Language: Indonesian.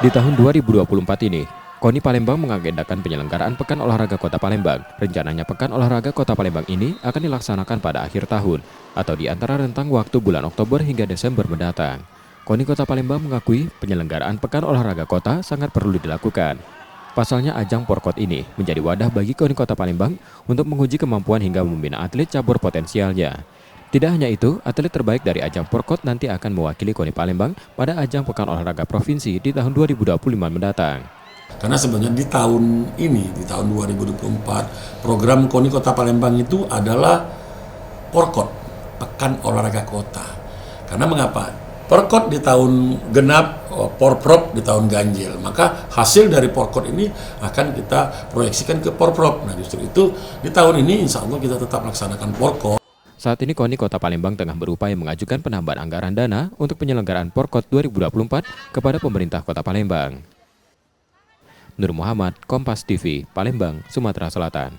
Di tahun 2024 ini, KONI Palembang mengagendakan penyelenggaraan Pekan Olahraga Kota Palembang. Rencananya Pekan Olahraga Kota Palembang ini akan dilaksanakan pada akhir tahun atau di antara rentang waktu bulan Oktober hingga Desember mendatang. KONI Kota Palembang mengakui penyelenggaraan Pekan Olahraga Kota sangat perlu dilakukan. Pasalnya ajang Porkot ini menjadi wadah bagi KONI Kota Palembang untuk menguji kemampuan hingga membina atlet cabur potensialnya. Tidak hanya itu, atlet terbaik dari ajang Porkot nanti akan mewakili KONI Palembang pada ajang Pekan Olahraga Provinsi di tahun 2025 mendatang. Karena sebenarnya di tahun ini, di tahun 2024, program KONI Kota Palembang itu adalah Porkot, Pekan Olahraga Kota. Karena mengapa? Porkot di tahun genap, Porprov di tahun ganjil. Maka hasil dari Porkot ini akan kita proyeksikan ke Porprov. Nah justru itu di tahun ini insya Allah kita tetap laksanakan Porkot. Saat ini KONI Kota Palembang tengah berupaya mengajukan penambahan anggaran dana untuk penyelenggaraan Porkot 2024 kepada pemerintah Kota Palembang. Nur Muhammad, Kompas TV, Palembang, Sumatera Selatan.